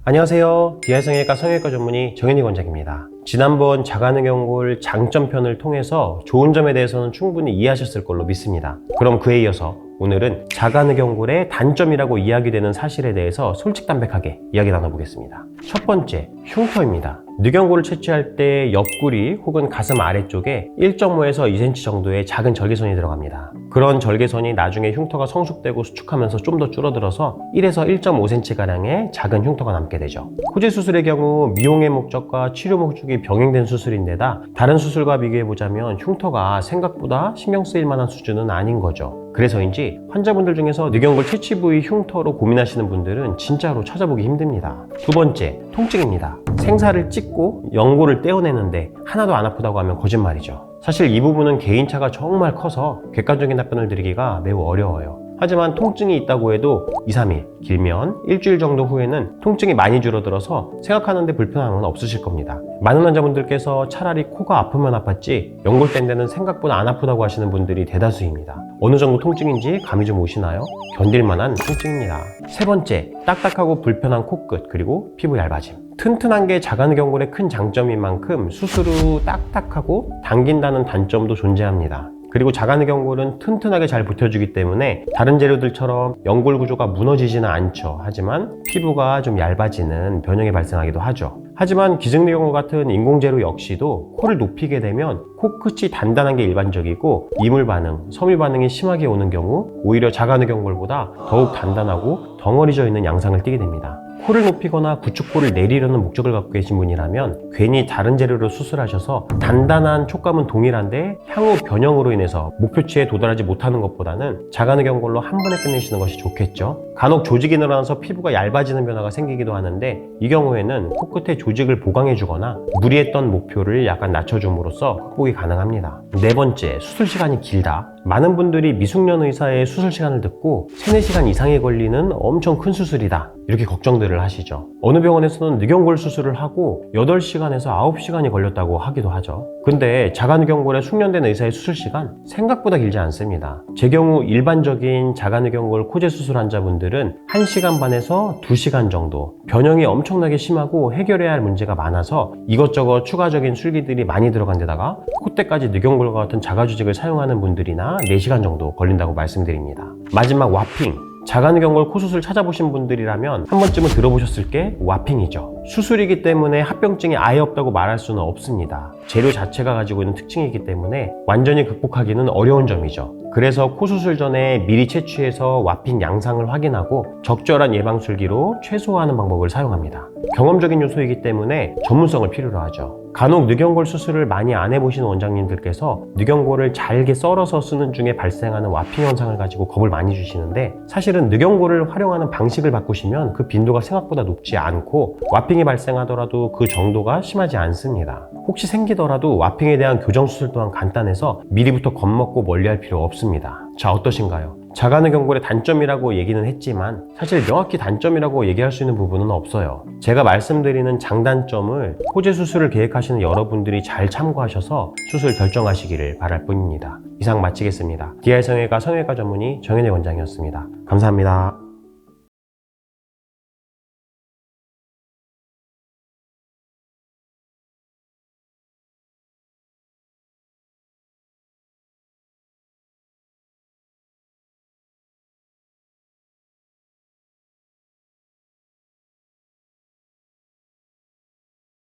안녕하세요. 디아성형외과 성형외과 전문의 정현희 원장입니다. 지난번 자가능경골 장점편을 통해서 좋은 점에 대해서는 충분히 이해하셨을 걸로 믿습니다. 그럼 그에 이어서 오늘은 자가능경골의 단점이라고 이야기되는 사실에 대해서 솔직담백하게 이야기 나눠보겠습니다. 첫 번째, 흉터입니다. 늑연골을 채취할 때 옆구리 혹은 가슴 아래쪽에 1.5에서 2cm 정도의 작은 절개선이 들어갑니다. 그런 절개선이 나중에 흉터가 성숙되고 수축하면서 좀 더 줄어들어서 1에서 1.5cm가량의 작은 흉터가 남게 되죠. 코제 수술의 경우 미용의 목적과 치료 목적이 병행된 수술인데다 다른 수술과 비교해보자면 흉터가 생각보다 신경 쓰일 만한 수준은 아닌 거죠. 그래서인지 환자분들 중에서 늑연골 채취 부위 흉터로 고민하시는 분들은 진짜로 찾아보기 힘듭니다. 두 번째, 통증입니다. 생사를 찍고 연골을 떼어내는데 하나도 안 아프다고 하면 거짓말이죠. 사실 이 부분은 개인차가 정말 커서 객관적인 답변을 드리기가 매우 어려워요. 하지만 통증이 있다고 해도 2, 3일, 길면 일주일 정도 후에는 통증이 많이 줄어들어서 생각하는데 불편함은 없으실 겁니다. 많은 환자분들께서 차라리 코가 아프면 아팠지 연골 뗀 데는 생각보다 안 아프다고 하시는 분들이 대다수입니다. 어느 정도 통증인지 감이 좀 오시나요? 견딜만한 통증입니다. 세 번째, 딱딱하고 불편한 코끝 그리고 피부 얇아짐. 튼튼한 게 자가능경골의 큰 장점인 만큼 수술 후 딱딱하고 당긴다는 단점도 존재합니다. 그리고 자가능경골은 튼튼하게 잘 버텨주기 때문에 다른 재료들처럼 연골 구조가 무너지지는 않죠. 하지만 피부가 좀 얇아지는 변형이 발생하기도 하죠. 하지만 기증늑연골 같은 인공재료 역시도 코를 높이게 되면 코끝이 단단한 게 일반적이고 이물 반응, 섬유 반응이 심하게 오는 경우 오히려 자가능경골보다 더욱 단단하고 덩어리져 있는 양상을 띠게 됩니다. 코를 높이거나 구축코를 내리려는 목적을 갖고 계신 분이라면 괜히 다른 재료로 수술하셔서 단단한 촉감은 동일한데 향후 변형으로 인해서 목표치에 도달하지 못하는 것보다는 자가능경골로 한 번에 끝내시는 것이 좋겠죠. 간혹 조직이 늘어나서 피부가 얇아지는 변화가 생기기도 하는데 이 경우에는 코끝에 조직을 보강해주거나 무리했던 목표를 약간 낮춰줌으로써 극복이 가능합니다. 네 번째, 수술 시간이 길다. 많은 분들이 미숙년 의사의 수술 시간을 듣고 3, 4시간 이상이 걸리는 엄청 큰 수술이다 이렇게 걱정들을 하시죠. 어느 병원에서는 늑연골 수술을 하고 8시간에서 9시간이 걸렸다고 하기도 하죠. 근데 자가늑연골에 숙련된 의사의 수술 시간 생각보다 길지 않습니다. 제 경우 일반적인 자가늑연골 코제 수술 환자분들은 1시간 반에서 2시간 정도, 변형이 엄청나게 심하고 해결해야 할 문제가 많아서 이것저것 추가적인 술기들이 많이 들어간 데다가 콧대까지 늑연골과 같은 자가주직을 사용하는 분들이나 4시간 정도 걸린다고 말씀드립니다. 마지막 와핑. 자가능경골 코수술 찾아보신 분들이라면 한 번쯤은 들어보셨을 게 와핑이죠. 수술이기 때문에 합병증이 아예 없다고 말할 수는 없습니다. 재료 자체가 가지고 있는 특징이기 때문에 완전히 극복하기는 어려운 점이죠. 그래서 코수술 전에 미리 채취해서 와핑 양상을 확인하고 적절한 예방술기로 최소화하는 방법을 사용합니다. 경험적인 요소이기 때문에 전문성을 필요로 하죠. 간혹 늑연골 수술을 많이 안 해보신 원장님들께서 늑연골을 잘게 썰어서 쓰는 중에 발생하는 와핑 현상을 가지고 겁을 많이 주시는데 사실은 늑연골을 활용하는 방식을 바꾸시면 그 빈도가 생각보다 높지 않고 와핑이 발생하더라도 그 정도가 심하지 않습니다. 혹시 생기더라도 와핑에 대한 교정 수술 또한 간단해서 미리부터 겁먹고 멀리할 필요 없습니다. 자, 어떠신가요? 자가능경골의 단점이라고 얘기는 했지만 사실 명확히 단점이라고 얘기할 수 있는 부분은 없어요. 제가 말씀드리는 장단점을 코제 수술을 계획하시는 여러분들이 잘 참고하셔서 수술 결정하시기를 바랄 뿐입니다. 이상 마치겠습니다. 디아성형외과 성형외과 전문의 정현희 원장이었습니다. 감사합니다.